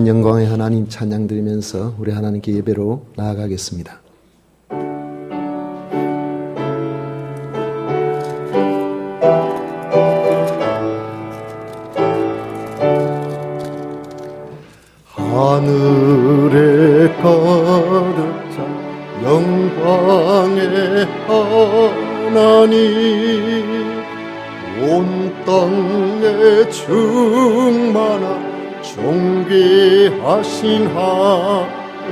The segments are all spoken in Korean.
전능하신 영광의 하나님 찬양드리면서 우리 하나님께 예배로 나아가겠습니다. 하늘에 가득 찬 영광의 하나님, 온 땅에 충만한 존귀하신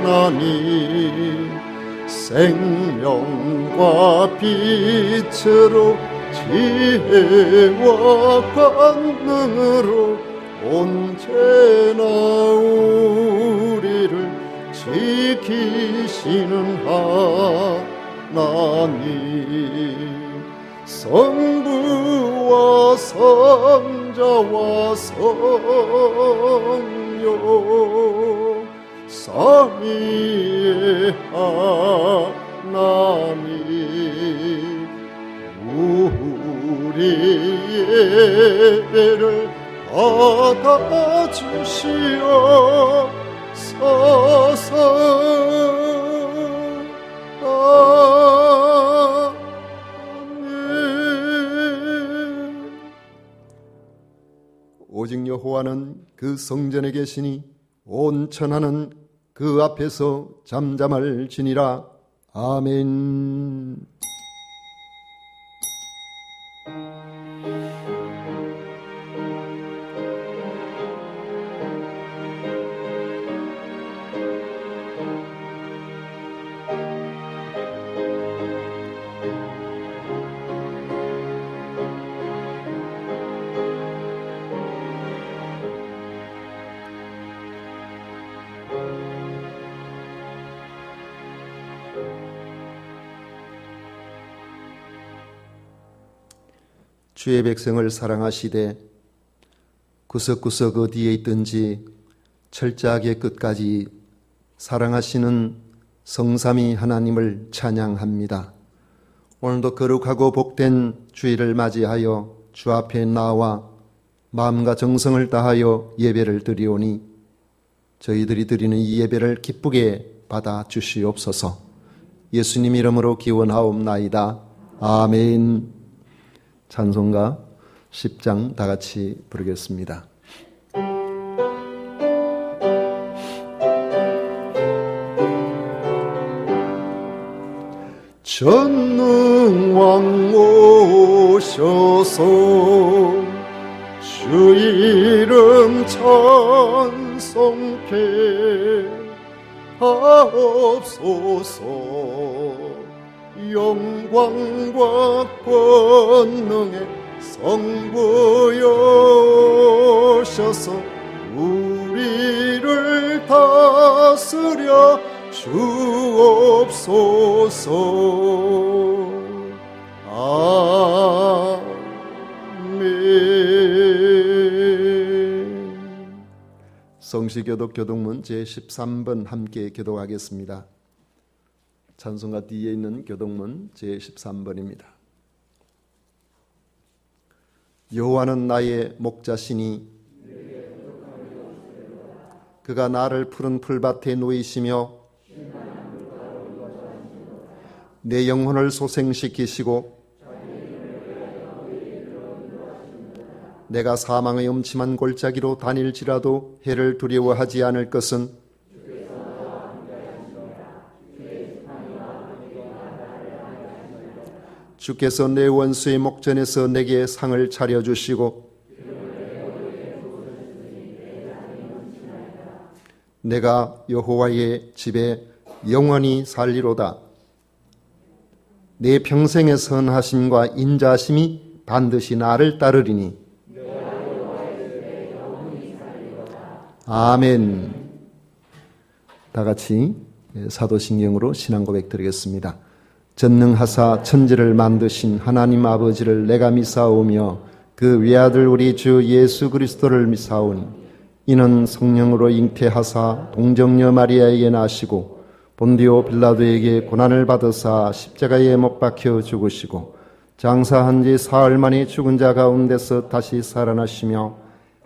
하나님, 생명과 빛으로 지혜와 권능으로 언제나 우리를 지키시는 하나님, 성부와 성자와 성령 삼위의 하나님, 우리의 예배를 받아주시옵소서. 오직 여호와는 그 성전에 계시니 온 천하는 그 앞에서 잠잠할지니라. 아멘. 주의 백성을 사랑하시되 구석구석 어디에 있든지 철저하게 끝까지 사랑하시는 성삼위 하나님을 찬양합니다. 오늘도 거룩하고 복된 주일을 맞이하여 주 앞에 나와 마음과 정성을 다하여 예배를 드리오니 저희들이 드리는 이 예배를 기쁘게 받아 주시옵소서. 예수님 이름으로 기원하옵나이다. 아멘. 찬송가 10장 다 같이 부르겠습니다. 전능왕 오셔서 주 이름 찬송케 하옵소서. 영광과 권능의 성부여셔서 우리를 다스려 주옵소서. 아멘. 성시교독 교독문 제13번 함께 교독하겠습니다. 찬송가 뒤에 있는 교독문 제13번입니다. 여호와는 나의 목자시니 그가 나를 푸른 풀밭에 놓이시며 내 영혼을 소생시키시고 내가 사망의 음침한 골짜기로 다닐지라도 해를 두려워하지 않을 것은 주께서 내 원수의 목전에서 내게 상을 차려주시고 내가 여호와의 집에 영원히 살리로다. 내 평생의 선하심과 인자심이 반드시 나를 따르리니. 아멘. 다 같이 사도신경으로 신앙 고백 드리겠습니다. 전능하사 천지를 만드신 하나님 아버지를 내가 믿사오며 그 외아들 우리 주 예수 그리스도를 믿사오니 이는 성령으로 잉태하사 동정녀 마리아에게 나시고 본디오 빌라도에게 고난을 받으사 십자가에 못 박혀 죽으시고 장사한 지 사흘 만에 죽은 자 가운데서 다시 살아나시며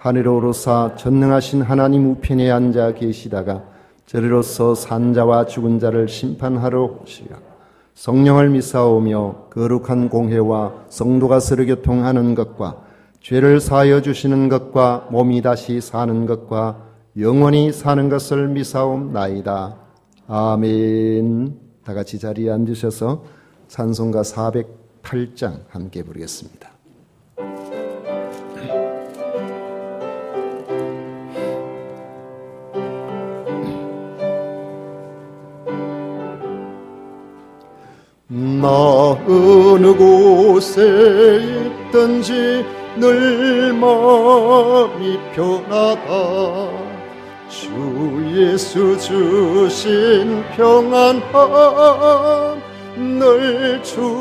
하늘에 오르사 전능하신 하나님 우편에 앉아 계시다가 저리로서 산자와 죽은 자를 심판하러 오시라. 성령을 믿사오며 거룩한 공회와 성도가 서로 교통하는 것과 죄를 사하여 주시는 것과 몸이 다시 사는 것과 영원히 사는 것을 믿사옵나이다. 아멘. 다 같이 자리에 앉으셔서 찬송가 408장 함께 부르겠습니다. 나 어느 곳에 있든지 늘 마음이 편하다. 주 예수 주신 평안함 늘 충만하도다.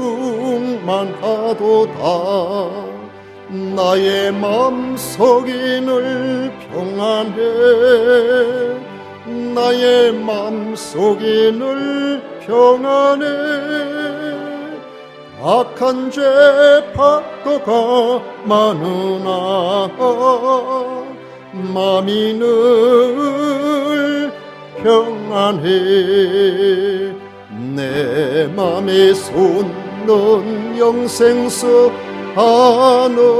나의 마음속이 늘 평안해. 나의 마음속이 늘 평안해. 악한 죄 파도가 많으나 마음이 늘 평안해. 내 맘에 솟는 영생수 한없이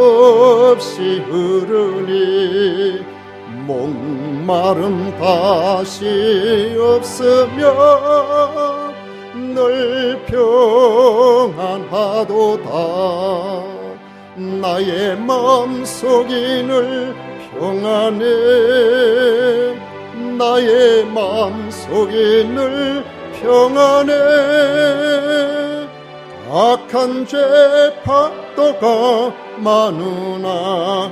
흐르니 목마름 다시 없으며 늘 평안하도다. 나의 마음속이 늘 평안해. 나의 마음속이 늘 평안해. 악한 죄 파도가 많으나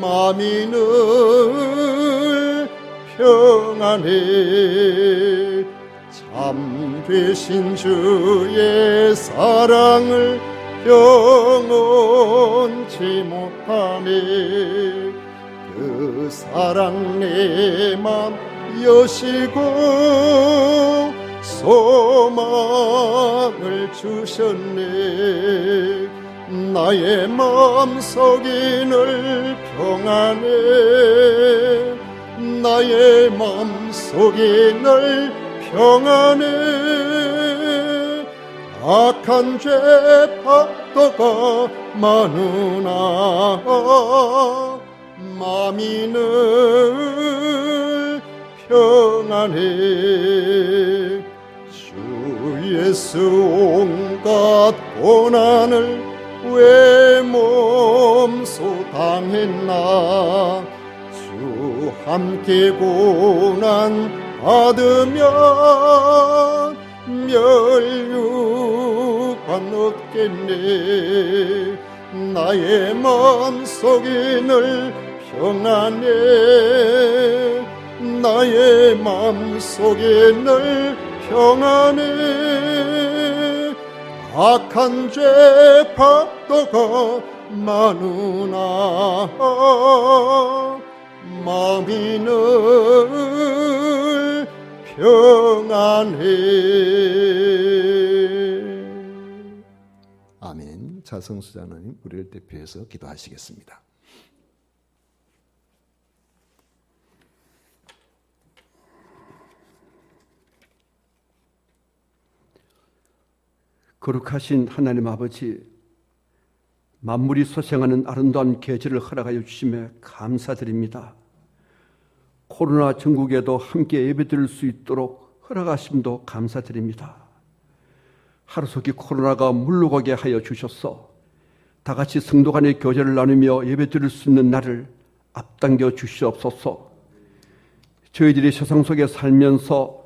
마음이 늘 평안해. 참 되신 주의 사랑을 영원치 못하네. 그 사랑 내 맘 여시고 소망을 주셨네. 나의 마음속이 늘 평안해. 나의 마음속이 늘 평안해. 악한 죄 파도가 많으나 마음이 늘 평안해. 주 예수 온갖 고난을 왜 몸소 당했나. 주 함께 고난 받으면 멸류관 얻겠네. 나의 마음속이 늘 평안해. 나의 마음속이 늘 평안해. 악한 죄 파도가 많으나 마음이 늘 평안해. 아멘. 자성수자 하나님, 우리를 대표해서 기도하시겠습니다. 거룩하신 하나님 아버지, 만물이 소생하는 아름다운 계절을 허락하여 주시며 감사드립니다. 코로나 전국에도 함께 예배드릴 수 있도록 허락하심도 감사드립니다. 하루속히 코로나가 물러가게 하여 주셔서 다 같이 성도 간의 교제를 나누며 예배드릴 수 있는 날을 앞당겨 주시옵소서. 저희들이 세상 속에 살면서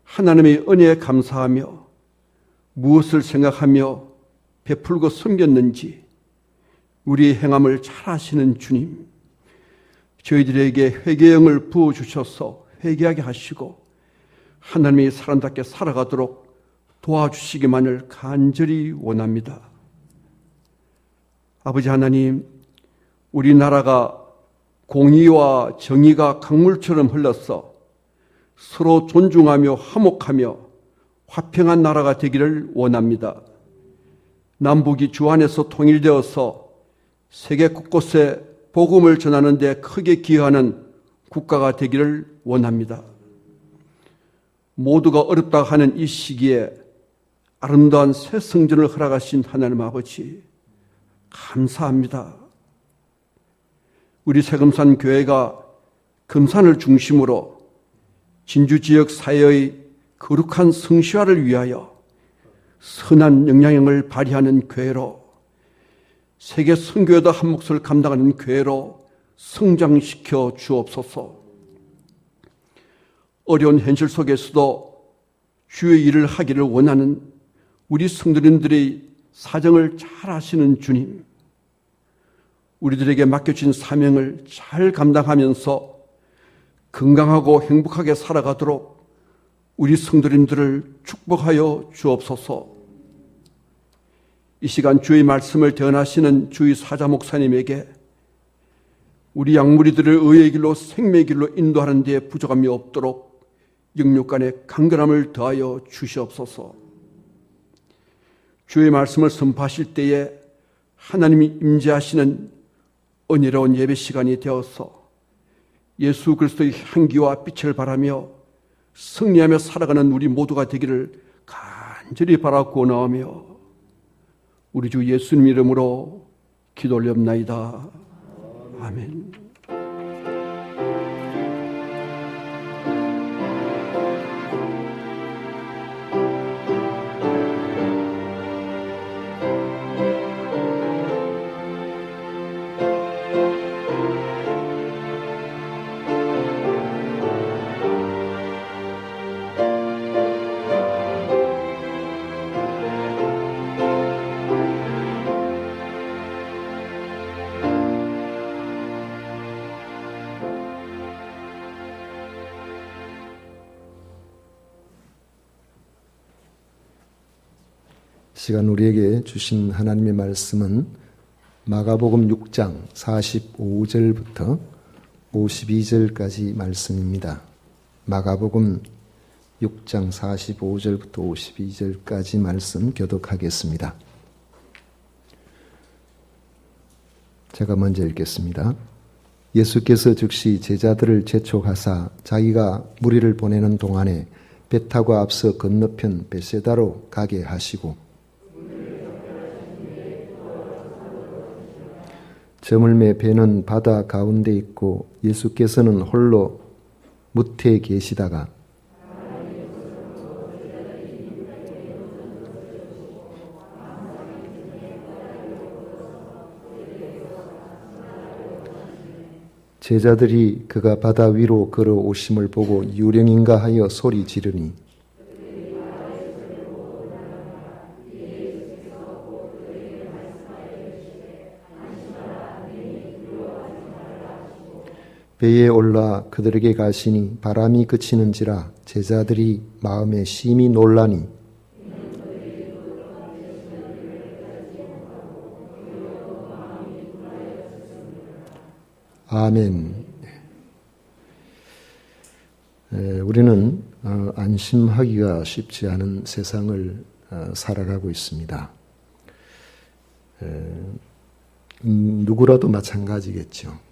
하나님의 은혜에 감사하며 무엇을 생각하며 베풀고 섬겼는지 우리의 행함을 잘 아시는 주님, 저희들에게 회개의 영을 부어주셔서 회개하게 하시고 하나님의 사람답게 살아가도록 도와주시기만을 간절히 원합니다. 아버지 하나님, 우리나라가 공의와 정의가 강물처럼 흘러서 서로 존중하며 화목하며 화평한 나라가 되기를 원합니다. 남북이 주 안에서 통일되어서 세계 곳곳에 복음을 전하는 데 크게 기여하는 국가가 되기를 원합니다. 모두가 어렵다 하는 이 시기에 아름다운 새 성전을 허락하신 하나님 아버지 감사합니다. 우리 세금산 교회가 금산을 중심으로 진주 지역 사회의 거룩한 성시화를 위하여 선한 영향력을 발휘하는 교회로, 세계 선교에도 한 몫을 감당하는 교회로 성장시켜 주옵소서. 어려운 현실 속에서도 주의 일을 하기를 원하는 우리 성도님들의 사정을 잘 아시는 주님, 우리들에게 맡겨진 사명을 잘 감당하면서 건강하고 행복하게 살아가도록 우리 성도님들을 축복하여 주옵소서. 이 시간 주의 말씀을 대언하시는 주의 사자 목사님에게 우리 양무리들을 의의 길로 생명의 길로 인도하는 데 부족함이 없도록 영육간의 강건함을 더하여 주시옵소서. 주의 말씀을 선포하실 때에 하나님이 임재하시는 은혜로운 예배 시간이 되어서 예수 그리스도의 향기와 빛을 바라며 승리하며 살아가는 우리 모두가 되기를 간절히 바라고 나오며 우리 주 예수님 이름으로 기도 올렵나이다. 아멘. 시간 우리에게 주신 하나님의 말씀은 마가복음 6장 45절부터 52절까지 말씀입니다. 마가복음 6장 45절부터 52절까지 말씀 교독하겠습니다. 제가 먼저 읽겠습니다. 예수께서 즉시 제자들을 재촉하사 자기가 무리를 보내는 동안에 배 타고 앞서 건너편 베세다로 가게 하시고 저물매 배는 바다 가운데 있고 예수께서는 홀로 무태에 계시다가 제자들이 그가 바다 위로 걸어오심을 보고 유령인가 하여 소리 지르니 배에 올라 그들에게 가시니 바람이 그치는지라 제자들이 마음에 심히 놀라니 아멘. 우리는 안심하기가 쉽지 않은 세상을 살아가고 있습니다. 누구라도 마찬가지겠죠.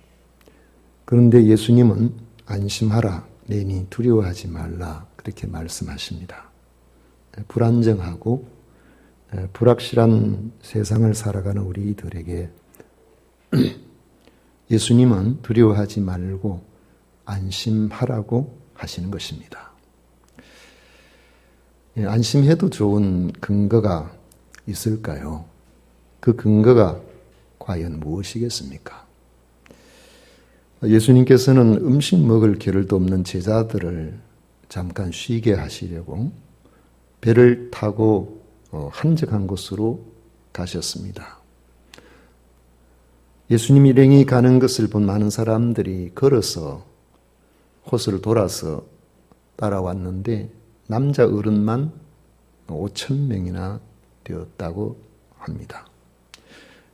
그런데 예수님은 안심하라, 내니 두려워하지 말라 그렇게 말씀하십니다. 불안정하고 불확실한 세상을 살아가는 우리들에게 예수님은 두려워하지 말고 안심하라고 하시는 것입니다. 안심해도 좋은 근거가 있을까요? 그 근거가 과연 무엇이겠습니까? 예수님께서는 음식 먹을 겨를도 없는 제자들을 잠깐 쉬게 하시려고 배를 타고 한적한 곳으로 가셨습니다. 예수님 일행이 가는 것을 본 많은 사람들이 걸어서 호수를 돌아서 따라왔는데 남자 어른만 5,000명이나 되었다고 합니다.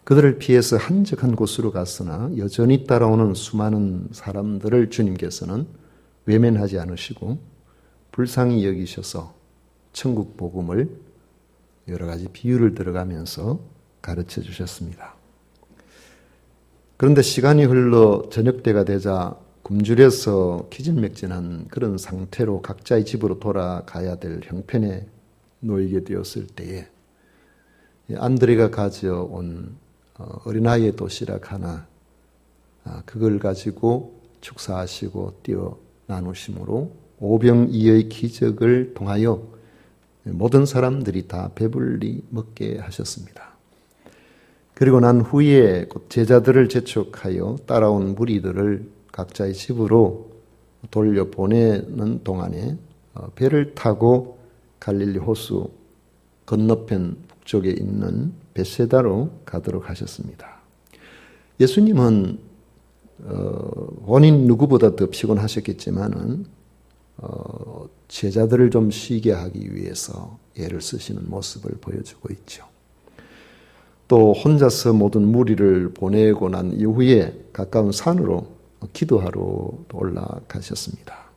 그들을 피해서 한적한 곳으로 갔으나 여전히 따라오는 수많은 사람들을 주님께서는 외면하지 않으시고 불쌍히 여기셔서 천국 복음을 여러 가지 비유를 들어가면서 가르쳐 주셨습니다. 그런데 시간이 흘러 저녁 때가 되자 굶주려서 기진맥진한 그런 상태로 각자의 집으로 돌아가야 될 형편에 놓이게 되었을 때에 안드레가 가져온 어린아이의 도시락 하나, 그걸 가지고 축사하시고 띄어 나누심으로 오병이어의 기적을 통하여 모든 사람들이 다 배불리 먹게 하셨습니다. 그리고 난 후에 곧 제자들을 재촉하여 따라온 무리들을 각자의 집으로 돌려보내는 동안에 배를 타고 갈릴리 호수 건너편 북쪽에 있는 벳세다로 가도록 하셨습니다. 예수님은 본인 누구보다 더 피곤하셨겠지만은 제자들을 좀 쉬게 하기 위해서 애를 쓰시는 모습을 보여주고 있죠. 또 혼자서 모든 무리를 보내고 난 이후에 가까운 산으로 기도하러 올라가셨습니다.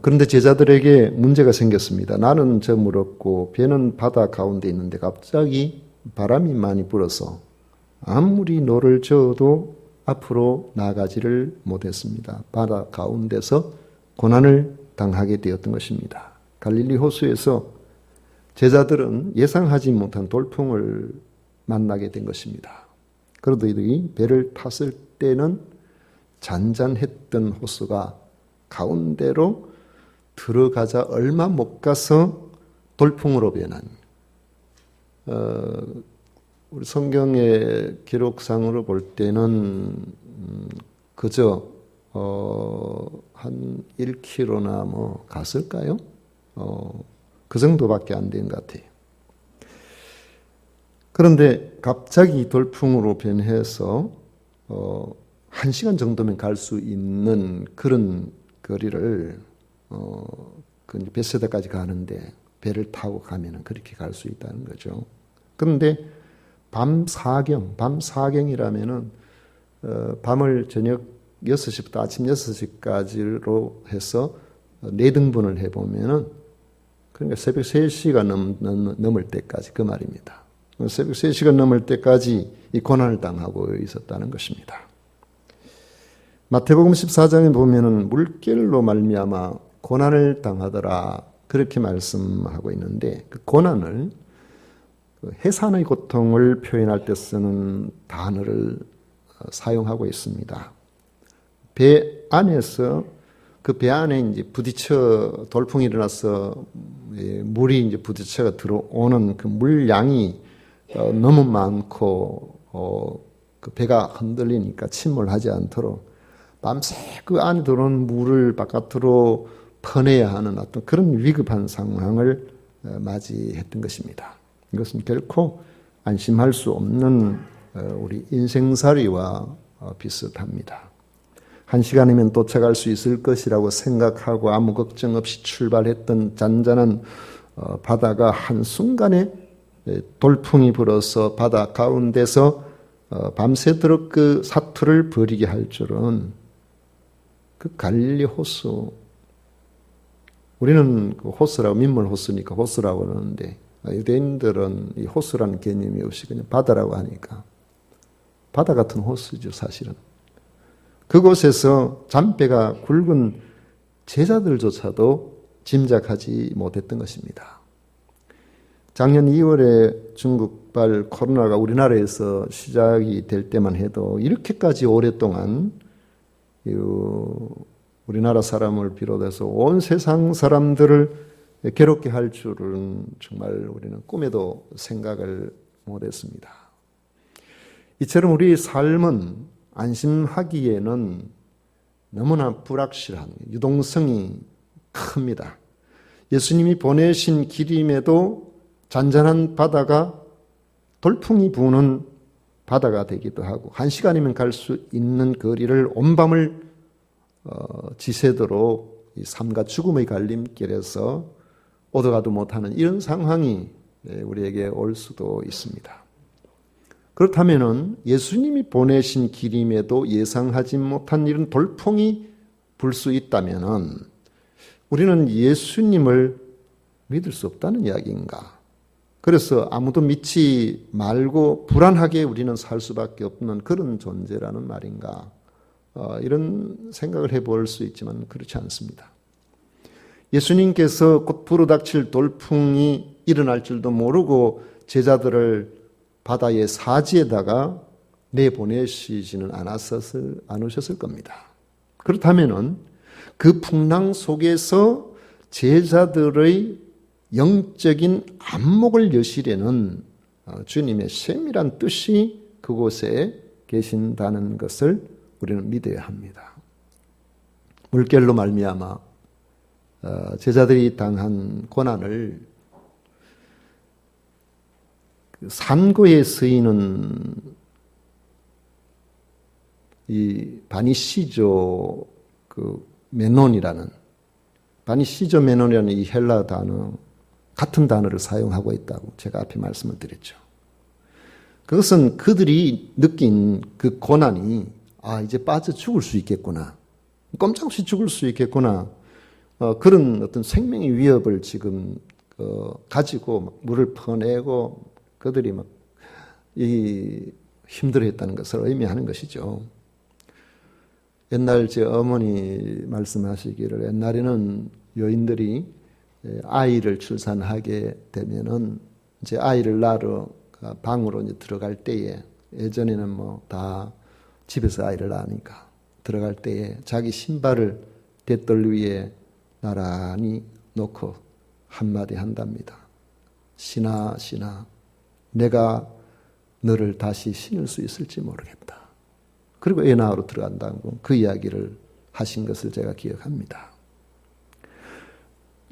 그런데 제자들에게 문제가 생겼습니다. 나는 저물었고 배는 바다 가운데 있는데 갑자기 바람이 많이 불어서 아무리 노를 저어도 앞으로 나가지를 못했습니다. 바다 가운데서 고난을 당하게 되었던 것입니다. 갈릴리 호수에서 제자들은 예상하지 못한 돌풍을 만나게 된 것입니다. 그러더니 배를 탔을 때는 잔잔했던 호수가 가운데로 들어가자 얼마 못 가서 돌풍으로 변한, 우리 성경의 기록상으로 볼 때는 그저 한 1km나 뭐 갔을까요? 그 정도밖에 안 된 것 같아요. 그런데 갑자기 돌풍으로 변해서 1시간 정도면 갈 수 있는 그런 거리를 그 벳세다까지 가는데 배를 타고 가면은 그렇게 갈 수 있다는 거죠. 그런데 밤 사경이라면은 밤을 저녁 6시부터 아침 6시까지로 해서 4등분을 해보면은 그러니까 새벽 3시가 넘을 때까지 그 말입니다. 새벽 3시가 넘을 때까지 이 고난을 당하고 있었다는 것입니다. 마태복음 14장에 보면은 물결로 말미암아 고난을 당하더라 그렇게 말씀하고 있는데 그 고난을 해산의 고통을 표현할 때 쓰는 단어를 사용하고 있습니다. 배 안에서 그 배 안에 이제 부딪혀 돌풍이 일어나서 물이 이제 부딪혀가 들어오는 그 물량이 너무 많고 그 배가 흔들리니까 침몰하지 않도록 밤새 그 안에 들어온 물을 바깥으로 퍼내야 하는 어떤 그런 위급한 상황을 맞이했던 것입니다. 이것은 결코 안심할 수 없는 우리 인생살이와 비슷합니다. 1시간이면 도착할 수 있을 것이라고 생각하고 아무 걱정 없이 출발했던 잔잔한 바다가 한순간에 돌풍이 불어서 바다 가운데서 밤새도록 그 사투를 벌이게 할 줄은 그 갈릴리 호수, 우리는 그 호수라고 민물 호수니까 호수라고 하는데 유대인들은 이 호수라는 개념이 없이 그냥 바다라고 하니까 바다 같은 호수죠 사실은. 그곳에서 잔배가 굵은 제자들조차도 짐작하지 못했던 것입니다. 작년 2월에 중국발 코로나가 우리나라에서 시작이 될 때만 해도 이렇게까지 오랫동안 우리나라 사람을 비롯해서 온 세상 사람들을 괴롭게 할 줄은 정말 우리는 꿈에도 생각을 못했습니다. 이처럼 우리 삶은 안심하기에는 너무나 불확실한 유동성이 큽니다. 예수님이 보내신 길임에도 잔잔한 바다가 돌풍이 부는 바다가 되기도 하고 1시간이면 갈 수 있는 거리를 온밤을 지새도록 이 삶과 죽음의 갈림길에서 오더가도 못하는 이런 상황이 우리에게 올 수도 있습니다. 그렇다면 예수님이 보내신 길임에도 예상하지 못한 이런 돌풍이 불 수 있다면 우리는 예수님을 믿을 수 없다는 이야기인가? 그래서 아무도 믿지 말고 불안하게 우리는 살 수밖에 없는 그런 존재라는 말인가. 이런 생각을 해볼 수 있지만 그렇지 않습니다. 예수님께서 곧 불어닥칠 돌풍이 일어날 줄도 모르고 제자들을 바다의 사지에다가 내보내시지는 않으셨을 겁니다. 그렇다면은 그 풍랑 속에서 제자들의 영적인 안목을 여시려는 주님의 세밀한 뜻이 그곳에 계신다는 것을 우리는 믿어야 합니다. 물결로 말미암아 제자들이 당한 고난을 산고에 쓰이는 이 바니시조 메논이라는 이 헬라 단어 같은 단어를 사용하고 있다고 제가 앞에 말씀을 드렸죠. 그것은 그들이 느낀 그 고난이 이제 빠져 죽을 수 있겠구나. 꼼짝없이 죽을 수 있겠구나. 그런 어떤 생명의 위협을 지금 가지고 막 물을 퍼내고 그들이 막 힘들어했다는 것을 의미하는 것이죠. 옛날 제 어머니 말씀하시기를 옛날에는 여인들이 아이를 출산하게 되면은 이제 아이를 낳으러 방으로 이제 들어갈 때에 예전에는 뭐 다 집에서 아이를 낳으니까 들어갈 때에 자기 신발을 대떨 위에 나란히 놓고 한마디 한답니다. 신아, 내가 너를 다시 신을 수 있을지 모르겠다. 그리고 애 낳으러 들어간다고 그 이야기를 하신 것을 제가 기억합니다.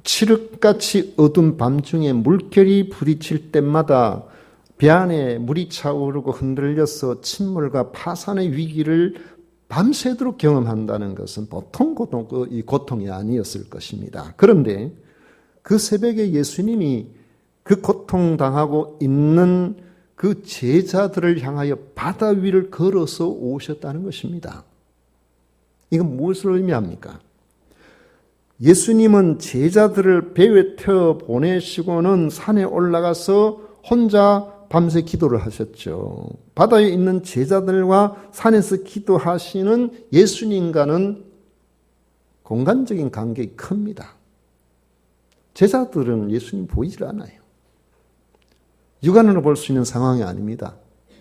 칠흑같이 어두운 밤중에 물결이 부딪힐 때마다 배 안에 물이 차오르고 흔들려서 침몰과 파산의 위기를 밤새도록 경험한다는 것은 보통 고통이 아니었을 것입니다. 그런데 그 새벽에 예수님이 그 고통당하고 있는 그 제자들을 향하여 바다 위를 걸어서 오셨다는 것입니다. 이건 무엇을 의미합니까? 예수님은 제자들을 배에 태워 보내시고는 산에 올라가서 혼자 밤새 기도를 하셨죠. 바다에 있는 제자들과 산에서 기도하시는 예수님과는 공간적인 간격이 큽니다. 제자들은 예수님 보이질 않아요. 육안으로 볼 수 있는 상황이 아닙니다.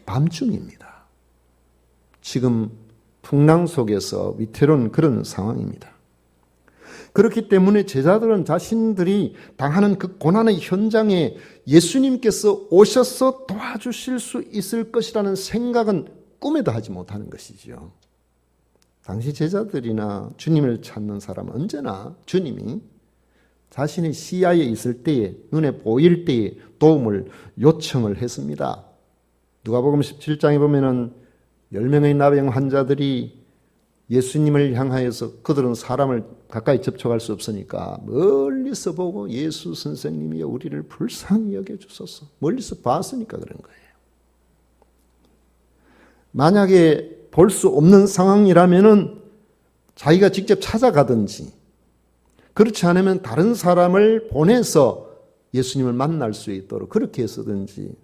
밤중입니다. 지금 풍랑 속에서 위태로운 그런 상황입니다. 그렇기 때문에 제자들은 자신들이 당하는 그 고난의 현장에 예수님께서 오셔서 도와주실 수 있을 것이라는 생각은 꿈에도 하지 못하는 것이죠. 당시 제자들이나 주님을 찾는 사람은 언제나 주님이 자신의 시야에 있을 때에, 눈에 보일 때에 도움을 요청을 했습니다. 누가복음 17장에 보면은 10명의 나병 환자들이 예수님을 향하여서 그들은 사람을 가까이 접촉할 수 없으니까 멀리서 보고 예수 선생님이여 우리를 불쌍히 여겨주소서. 멀리서 봤으니까 그런 거예요. 만약에 볼 수 없는 상황이라면은 자기가 직접 찾아가든지 그렇지 않으면 다른 사람을 보내서 예수님을 만날 수 있도록 그렇게 했었든지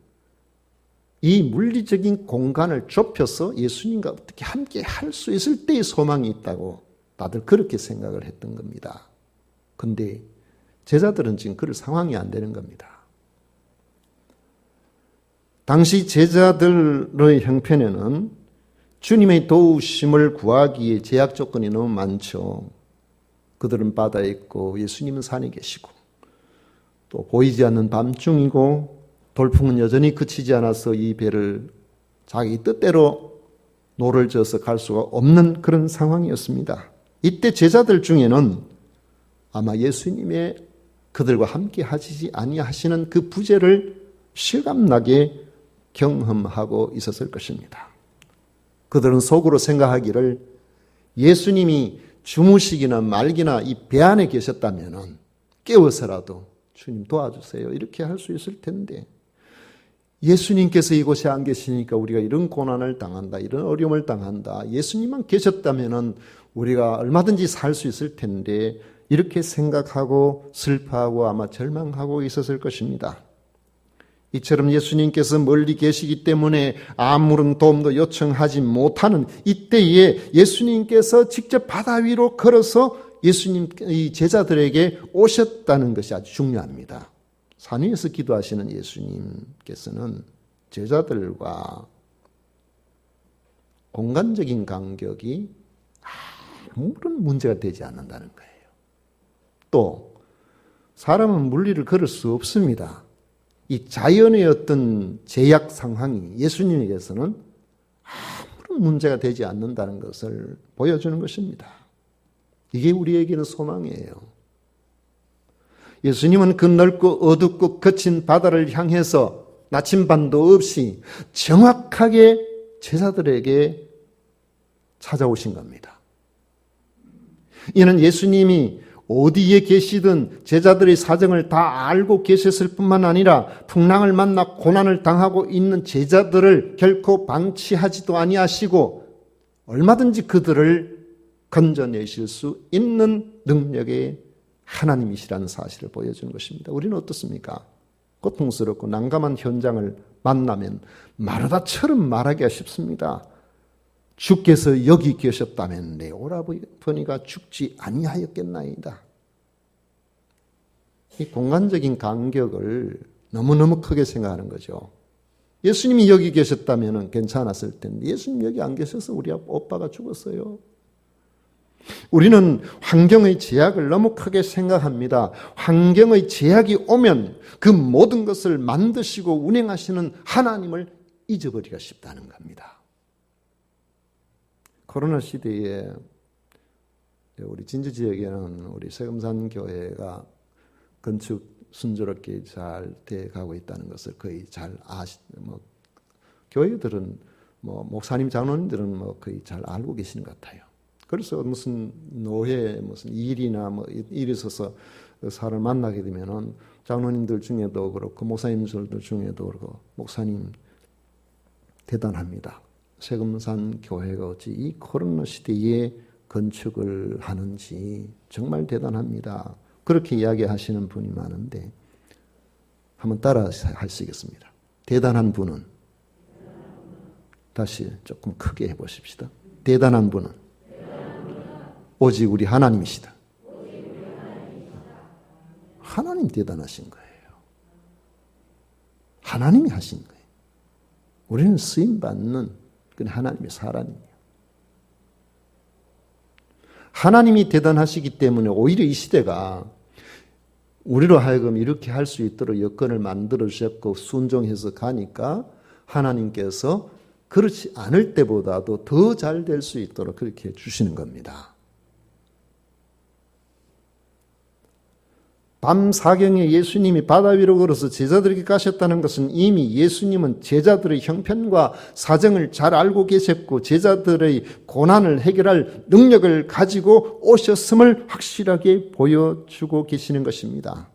이 물리적인 공간을 좁혀서 예수님과 어떻게 함께 할 수 있을 때의 소망이 있다고 다들 그렇게 생각을 했던 겁니다. 그런데 제자들은 지금 그럴 상황이 안 되는 겁니다. 당시 제자들의 형편에는 주님의 도우심을 구하기에 제약 조건이 너무 많죠. 그들은 바다에 있고 예수님은 산에 계시고 또 보이지 않는 밤중이고 돌풍은 여전히 그치지 않아서 이 배를 자기 뜻대로 노를 져서 갈 수가 없는 그런 상황이었습니다. 이때 제자들 중에는 아마 예수님의 그들과 함께 하시지 아니하시는 그 부재를 실감나게 경험하고 있었을 것입니다. 그들은 속으로 생각하기를 예수님이 주무시기나 말기나 이 배 안에 계셨다면 깨워서라도 주님 도와주세요 이렇게 할 수 있을 텐데 예수님께서 이곳에 안 계시니까 우리가 이런 고난을 당한다, 이런 어려움을 당한다. 예수님만 계셨다면 우리가 얼마든지 살 수 있을 텐데 이렇게 생각하고 슬퍼하고 아마 절망하고 있었을 것입니다. 이처럼 예수님께서 멀리 계시기 때문에 아무런 도움도 요청하지 못하는 이때에 예수님께서 직접 바다 위로 걸어서 예수님의 제자들에게 오셨다는 것이 아주 중요합니다. 산 위에서 기도하시는 예수님께서는 제자들과 공간적인 간격이 아무런 문제가 되지 않는다는 거예요. 또 사람은 물리를 걸을 수 없습니다. 이 자연의 어떤 제약 상황이 예수님에게서는 아무런 문제가 되지 않는다는 것을 보여주는 것입니다. 이게 우리에게는 소망이에요. 예수님은 그 넓고 어둡고 거친 바다를 향해서 나침반도 없이 정확하게 제자들에게 찾아오신 겁니다. 이는 예수님이 어디에 계시든 제자들의 사정을 다 알고 계셨을 뿐만 아니라 풍랑을 만나 고난을 당하고 있는 제자들을 결코 방치하지도 아니하시고 얼마든지 그들을 건져내실 수 있는 능력의 하나님이시라는 사실을 보여주는 것입니다. 우리는 어떻습니까? 고통스럽고 난감한 현장을 만나면 마르다처럼 말하기가 쉽습니다. 주께서 여기 계셨다면 내 오라버니가 죽지 아니하였겠나이다. 이 공간적인 간격을 너무너무 크게 생각하는 거죠. 예수님이 여기 계셨다면 괜찮았을 텐데 예수님 여기 안 계셔서 우리 오빠가 죽었어요. 우리는 환경의 제약을 너무 크게 생각합니다. 환경의 제약이 오면 그 모든 것을 만드시고 운행하시는 하나님을 잊어버리기가 쉽다는 겁니다. 코로나 시대에 우리 진주 지역에는 우리 세금산 교회가 건축 순조롭게 잘 돼가고 있다는 것을 거의 잘 교회들은 목사님 장로님들은 거의 잘 알고 계시는 것 같아요. 그래서 무슨 노회 무슨 일이나 일이 있어서 사람을 만나게 되면은 장로님들 중에도 그렇고 목사님들 중에도 그렇고 목사님 대단합니다. 세금산 교회가 어찌 이 코로나 시대에 건축을 하는지 정말 대단합니다. 그렇게 이야기하시는 분이 많은데 한번 따라 하시겠습니다. 대단한 분은 다시 조금 크게 해보십시다. 대단한 분은 오직 우리 하나님이시다. 하나님 대단하신 거예요. 하나님이 하신 거예요. 우리는 쓰임받는 하나님의 사람이에요. 하나님이 대단하시기 때문에 오히려 이 시대가 우리로 하여금 이렇게 할 수 있도록 여건을 만들어 주셨고 순종해서 가니까 하나님께서 그렇지 않을 때보다도 더 잘 될 수 있도록 그렇게 해주시는 겁니다. 밤 사경에 예수님이 바다 위로 걸어서 제자들에게 가셨다는 것은 이미 예수님은 제자들의 형편과 사정을 잘 알고 계셨고 제자들의 고난을 해결할 능력을 가지고 오셨음을 확실하게 보여주고 계시는 것입니다.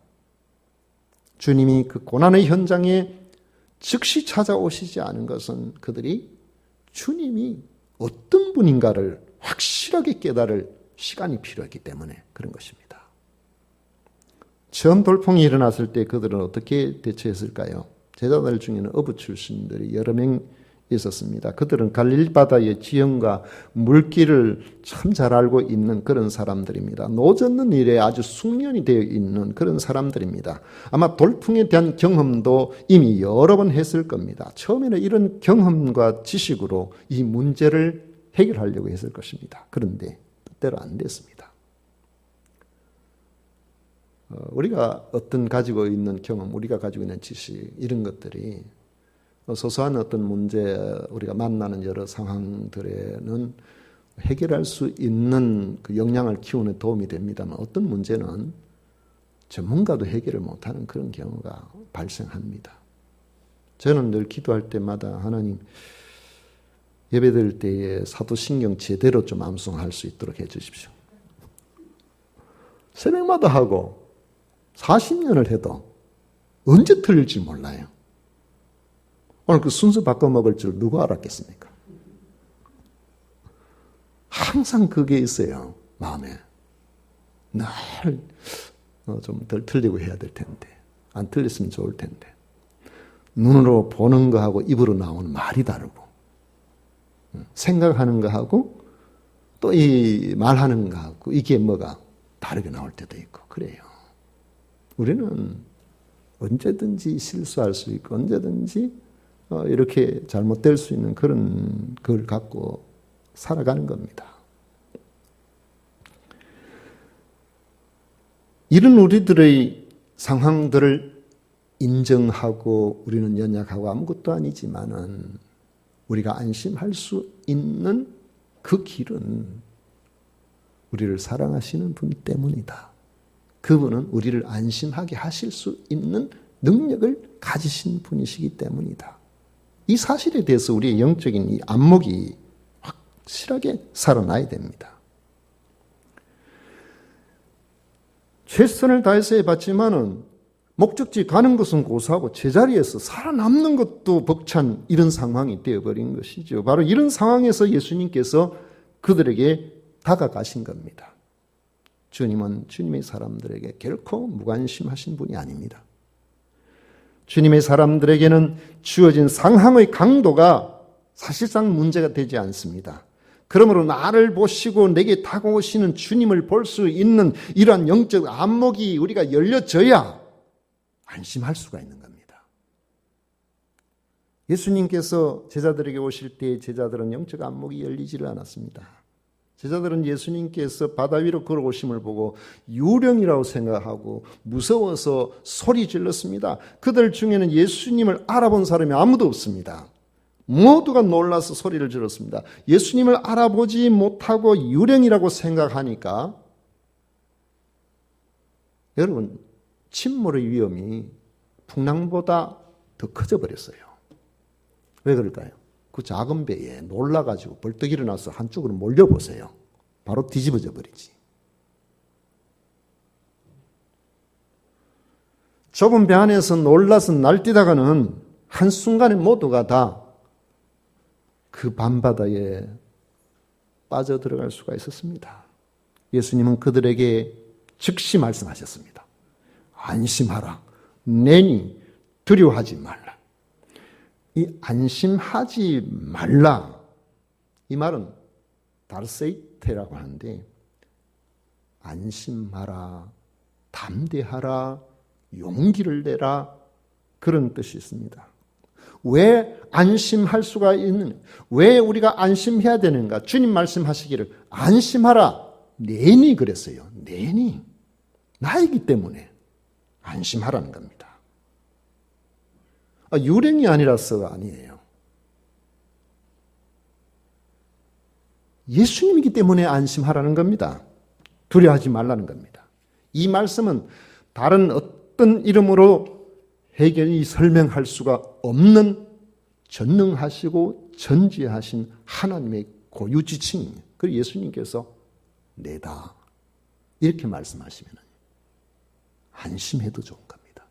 주님이 그 고난의 현장에 즉시 찾아오시지 않은 것은 그들이 주님이 어떤 분인가를 확실하게 깨달을 시간이 필요했기 때문에 그런 것입니다. 처음 돌풍이 일어났을 때 그들은 어떻게 대처했을까요? 제자들 중에는 어부 출신들이 여러 명 있었습니다. 그들은 갈릴리 바다의 지형과 물길을 참 잘 알고 있는 그런 사람들입니다. 노젓는 일에 아주 숙련이 되어 있는 그런 사람들입니다. 아마 돌풍에 대한 경험도 이미 여러 번 했을 겁니다. 처음에는 이런 경험과 지식으로 이 문제를 해결하려고 했을 것입니다. 그런데 뜻대로 안 됐습니다. 우리가 어떤 가지고 있는 경험, 우리가 가지고 있는 지식 이런 것들이 소소한 어떤 문제 우리가 만나는 여러 상황들에는 해결할 수 있는 그 역량을 키우는 도움이 됩니다만 어떤 문제는 전문가도 해결을 못하는 그런 경우가 발생합니다. 저는 늘 기도할 때마다 하나님 예배드릴 때에 사도신경 제대로 좀 암송할 수 있도록 해 주십시오. 새벽마다 하고 40년을 해도 언제 틀릴지 몰라요. 오늘 그 순서 바꿔 먹을 줄 누가 알았겠습니까? 항상 그게 있어요. 마음에. 늘 좀 덜 틀리고 해야 될 텐데. 안 틀렸으면 좋을 텐데. 눈으로 보는 거하고 입으로 나오는 말이 다르고, 생각하는 거하고 또 이 말하는 거하고 이게 뭐가 다르게 나올 때도 있고 그래요. 우리는 언제든지 실수할 수 있고 언제든지 이렇게 잘못될 수 있는 그런 걸 갖고 살아가는 겁니다. 이런 우리들의 상황들을 인정하고 우리는 연약하고 아무것도 아니지만은 우리가 안심할 수 있는 그 길은 우리를 사랑하시는 분 때문이다. 그분은 우리를 안심하게 하실 수 있는 능력을 가지신 분이시기 때문이다. 이 사실에 대해서 우리의 영적인 이 안목이 확실하게 살아나야 됩니다. 최선을 다해서 해봤지만은 목적지 가는 것은 고사하고 제자리에서 살아남는 것도 벅찬 이런 상황이 되어버린 것이죠. 바로 이런 상황에서 예수님께서 그들에게 다가가신 겁니다. 주님은 주님의 사람들에게 결코 무관심하신 분이 아닙니다. 주님의 사람들에게는 주어진 상황의 강도가 사실상 문제가 되지 않습니다. 그러므로 나를 보시고 내게 다가오시는 주님을 볼 수 있는 이러한 영적 안목이 우리가 열려져야 안심할 수가 있는 겁니다. 예수님께서 제자들에게 오실 때 제자들은 영적 안목이 열리지를 않았습니다. 제자들은 예수님께서 바다 위로 걸어오심을 보고 유령이라고 생각하고 무서워서 소리 질렀습니다. 그들 중에는 예수님을 알아본 사람이 아무도 없습니다. 모두가 놀라서 소리를 질렀습니다. 예수님을 알아보지 못하고 유령이라고 생각하니까 여러분 침몰의 위험이 풍랑보다 더 커져 버렸어요. 왜 그럴까요? 그 작은 배에 놀라가지고 벌떡 일어나서 한쪽으로 몰려보세요. 바로 뒤집어져 버리지. 좁은 배 안에서 놀라서 날뛰다가는 한순간에 모두가 다 그 밤바다에 빠져들어갈 수가 있었습니다. 예수님은 그들에게 즉시 말씀하셨습니다. 안심하라. 내니 두려워하지 말라. 이 안심하지 말라. 이 말은 다르세이테라고 하는데 안심하라, 담대하라, 용기를 내라 그런 뜻이 있습니다. 왜 안심할 수가 있는, 왜 우리가 안심해야 되는가? 주님 말씀하시기를 안심하라. 내니 그랬어요. 내니. 나이기 때문에 안심하라는 겁니다. 유령이 아니라서가 아니에요. 예수님이기 때문에 안심하라는 겁니다. 두려워하지 말라는 겁니다. 이 말씀은 다른 어떤 이름으로 해결이 설명할 수가 없는 전능하시고 전지하신 하나님의 고유 지칭입니다. 그리고 예수님께서 내다 이렇게 말씀하시면 안심해도 좋은 겁니다.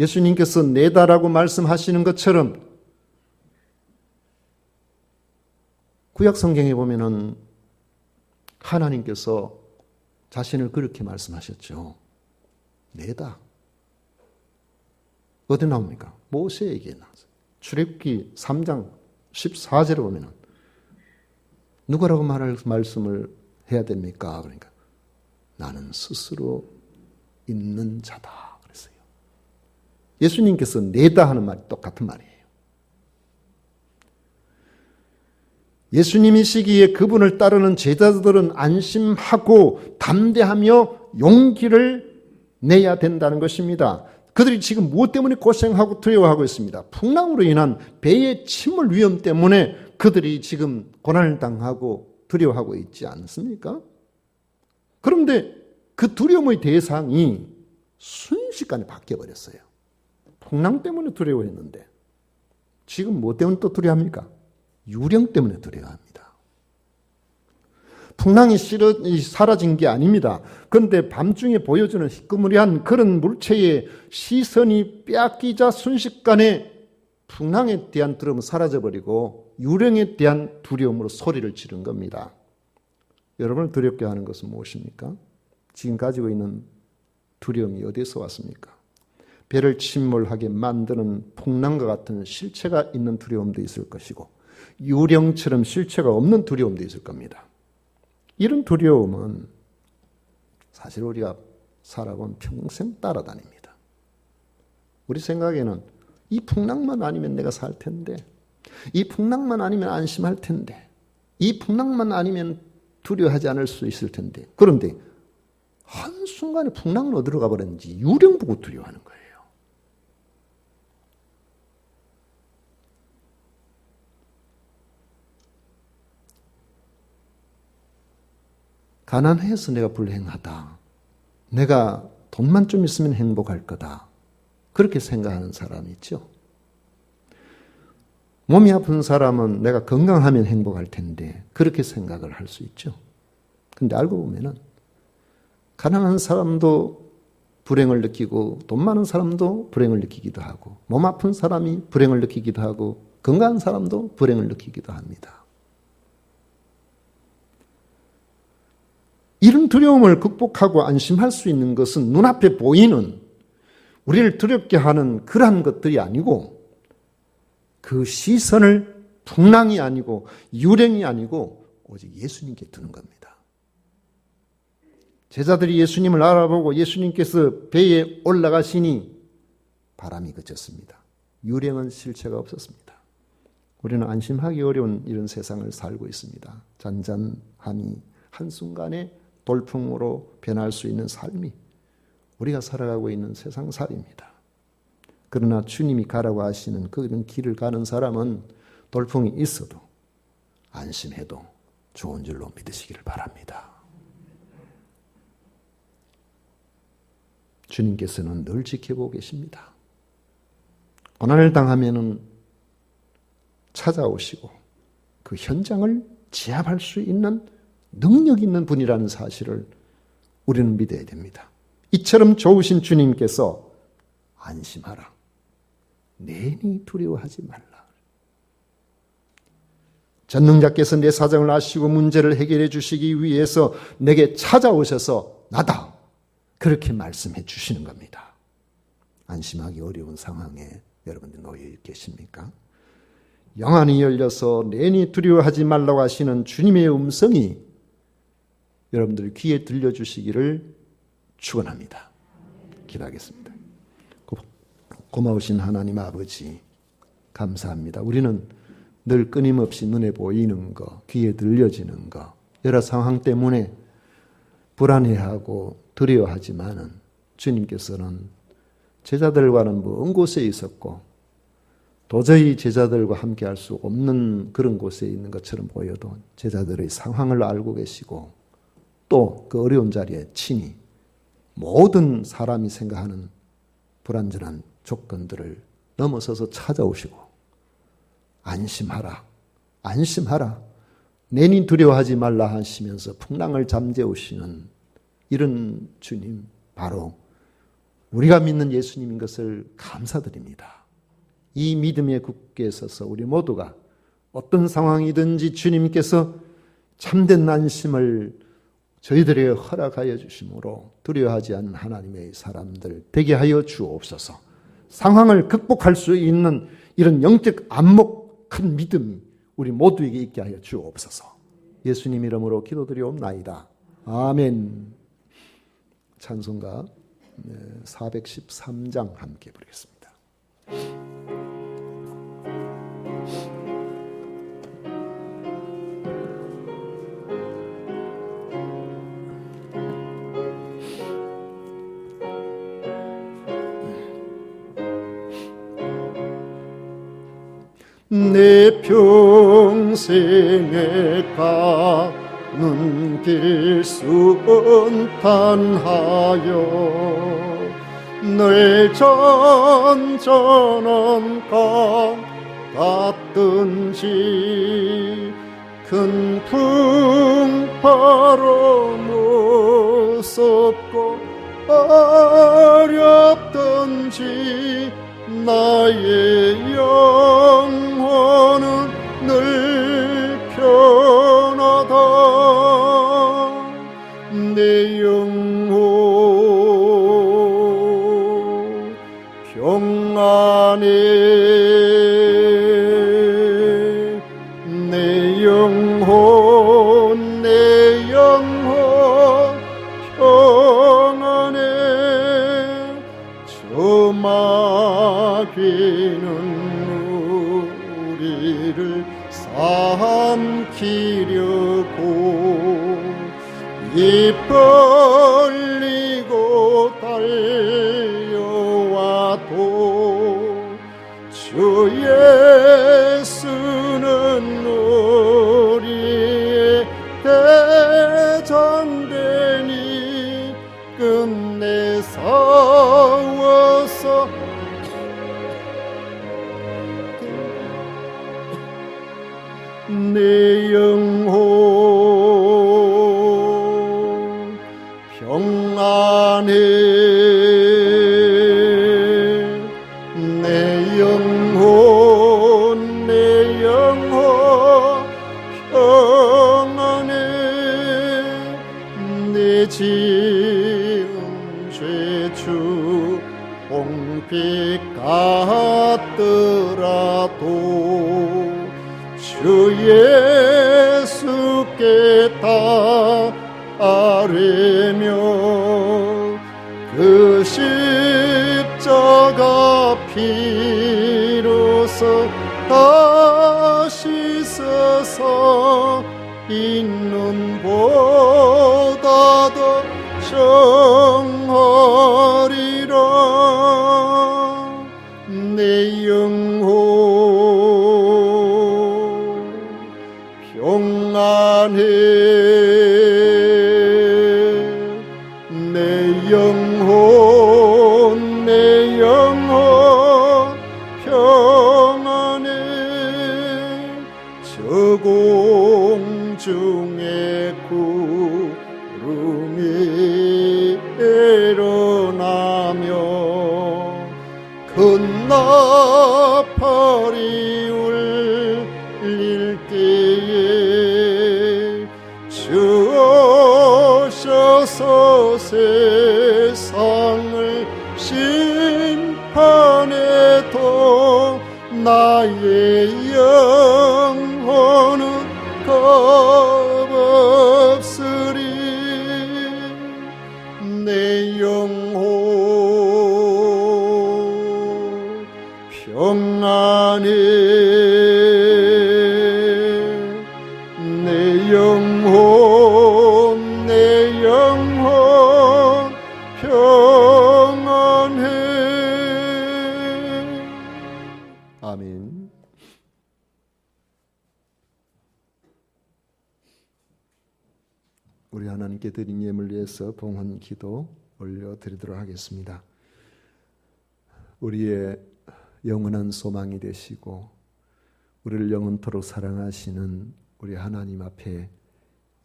예수님께서 내다라고 말씀하시는 것처럼 구약 성경에 보면은 하나님께서 자신을 그렇게 말씀하셨죠. 내다. 어디 나옵니까? 모세에게 나왔어요. 출애굽기 3장 14절에 보면은 누구라고 말씀을 해야 됩니까? 그러니까 나는 스스로 있는 자다 그랬어요. 예수님께서 내다 하는 말이 똑같은 말이에요. 예수님이시기에 그분을 따르는 제자들은 안심하고 담대하며 용기를 내야 된다는 것입니다. 그들이 지금 무엇 때문에 고생하고 두려워하고 있습니다. 풍랑으로 인한 배의 침몰 위험 때문에 그들이 지금 고난을 당하고 두려워하고 있지 않습니까? 그런데 그 두려움의 대상이 순식간에 바뀌어버렸어요. 풍랑 때문에 두려워했는데 지금 무엇 때문에 또 두려워합니까? 유령 때문에 두려워합니다. 풍랑이 사라진 게 아닙니다. 그런데 밤중에 보여주는 희끄무리한 그런 물체의 시선이 빼앗기자 순식간에 풍랑에 대한 두려움은 사라져버리고 유령에 대한 두려움으로 소리를 지른 겁니다. 여러분을 두렵게 하는 것은 무엇입니까? 지금 가지고 있는 두려움이 어디서 왔습니까? 배를 침몰하게 만드는 풍랑과 같은 실체가 있는 두려움도 있을 것이고 유령처럼 실체가 없는 두려움도 있을 겁니다. 이런 두려움은 사실 우리가 살아본 평생 따라다닙니다. 우리 생각에는 이 풍랑만 아니면 내가 살 텐데, 이 풍랑만 아니면 안심할 텐데, 이 풍랑만 아니면 두려워하지 않을 수 있을 텐데, 그런데 한순간에 풍랑은 어디로 가버렸는지 유령 보고 두려워하는 거예요. 가난해서 내가 불행하다. 내가 돈만 좀 있으면 행복할 거다. 그렇게 생각하는 사람이 있죠. 몸이 아픈 사람은 내가 건강하면 행복할 텐데 그렇게 생각을 할 수 있죠. 근데 알고 보면은 가난한 사람도 불행을 느끼고 돈 많은 사람도 불행을 느끼기도 하고 몸 아픈 사람이 불행을 느끼기도 하고 건강한 사람도 불행을 느끼기도 합니다. 이런 두려움을 극복하고 안심할 수 있는 것은 눈앞에 보이는 우리를 두렵게 하는 그러한 것들이 아니고 그 시선을 풍랑이 아니고 유령이 아니고 오직 예수님께 두는 겁니다. 제자들이 예수님을 알아보고 예수님께서 배에 올라가시니 바람이 그쳤습니다. 유령은 실체가 없었습니다. 우리는 안심하기 어려운 이런 세상을 살고 있습니다. 잔잔함이 한순간에 돌풍으로 변할 수 있는 삶이 우리가 살아가고 있는 세상살이입니다. 그러나 주님이 가라고 하시는 그런 길을 가는 사람은 돌풍이 있어도 안심해도 좋은 줄로 믿으시기를 바랍니다. 주님께서는 늘 지켜보고 계십니다. 고난을 당하면은 찾아오시고 그 현장을 제압할 수 있는 능력 있는 분이라는 사실을 우리는 믿어야 됩니다. 이처럼 좋으신 주님께서 안심하라. 내니 두려워하지 말라. 전능자께서 내 사정을 아시고 문제를 해결해 주시기 위해서 내게 찾아오셔서 나다. 그렇게 말씀해 주시는 겁니다. 안심하기 어려운 상황에 여러분들 놓여 계십니까? 영안이 열려서 내니 두려워하지 말라고 하시는 주님의 음성이 여러분들 귀에 들려주시기를 축원합니다. 기도하겠습니다. 고마우신 하나님 아버지 감사합니다. 우리는 늘 끊임없이 눈에 보이는 거, 귀에 들려지는 거, 여러 상황 때문에 불안해하고 두려워하지만은 주님께서는 제자들과는 먼 곳에 있었고 도저히 제자들과 함께 할 수 없는 그런 곳에 있는 것처럼 보여도 제자들의 상황을 알고 계시고 또 그 어려운 자리에 친히 모든 사람이 생각하는 불완전한 조건들을 넘어서서 찾아오시고 안심하라, 안심하라, 내니 두려워하지 말라 하시면서 풍랑을 잠재우시는 이런 주님, 바로 우리가 믿는 예수님인 것을 감사드립니다. 이 믿음에 굳게 서서 우리 모두가 어떤 상황이든지 주님께서 참된 안심을 저희들에게 허락하여 주심으로 두려워하지 않는 하나님의 사람들 되게 하여 주옵소서. 상황을 극복할 수 있는 이런 영적 안목한 믿음이 우리 모두에게 있게 하여 주옵소서. 예수님 이름으로 기도드리옵나이다. 아멘. 찬송가 413장 함께 부르겠습니다. 내 평생에 가는 길 순탄하여 늘 전전한 강 같든지 큰 풍파로 무섭고 어렵든지 나의 영혼은 늘 편하다. 내 영혼 입 벌리고 달려와도 주 예수는 우리의 대장되니 끝내 싸워서 내 영혼 평안해 내 영혼 평안해 내 지은 죄주 홍빛 같더라도 주 예수께 따르며 그 십자가 피로써 다시 서서 있는 보다 더 정하리라 내 영혼 평안해 내 영혼 평안해 저 공중에 구름이 일어나며 큰 나팔이 울릴 때에 주 오셔서 세상을 심판해도 나의 영혼은 겁없으리 내 영혼 평안해 내 영혼 평안해 아멘. 우리 하나님께 드린 예물 위해서 봉헌 기도 올려드리도록 하겠습니다. 우리의 영원한 소망이 되시고 우리를 영원토록 사랑하시는 우리 하나님 앞에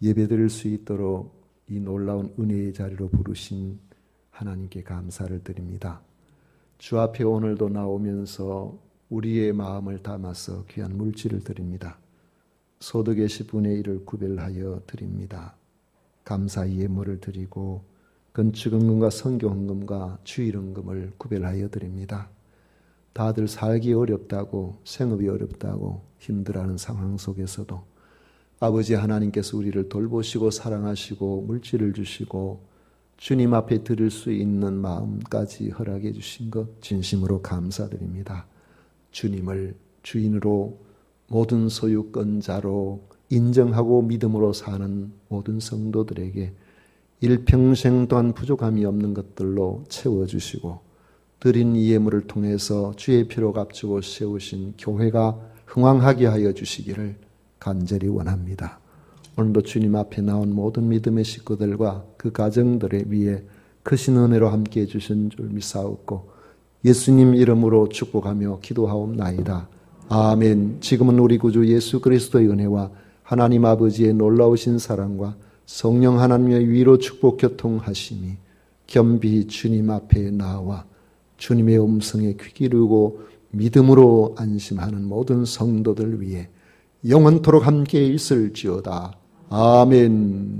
예배드릴 수 있도록 이 놀라운 은혜의 자리로 부르신 하나님께 감사를 드립니다. 주 앞에 오늘도 나오면서 우리의 마음을 담아서 귀한 물질을 드립니다. 소득의 10분의 1을 구별하여 드립니다. 감사 예물을 드리고 건축헌금과 선교헌금과 주일헌금을 구별하여 드립니다. 다들 살기 어렵다고 생업이 어렵다고 힘들어하는 상황 속에서도 아버지 하나님께서 우리를 돌보시고 사랑하시고 물질을 주시고 주님 앞에 드릴 수 있는 마음까지 허락해 주신 것 진심으로 감사드립니다. 주님을 주인으로 모든 소유권자로 인정하고 믿음으로 사는 모든 성도들에게 일평생 또한 부족함이 없는 것들로 채워주시고 드린 이 예물을 통해서 주의 피로 값주고 세우신 교회가 흥왕하게 하여 주시기를 간절히 원합니다. 오늘도 주님 앞에 나온 모든 믿음의 식구들과 그 가정들의 위에 크신 은혜로 함께해 주신 줄 믿사옵고 예수님 이름으로 축복하며 기도하옵나이다. 아멘. 지금은 우리 구주 예수 그리스도의 은혜와 하나님 아버지의 놀라우신 사랑과 성령 하나님의 위로 축복 교통하심이 겸비 주님 앞에 나와 주님의 음성에 귀 기르고 믿음으로 안심하는 모든 성도들 위해 영원토록 함께 있을지어다. 아멘.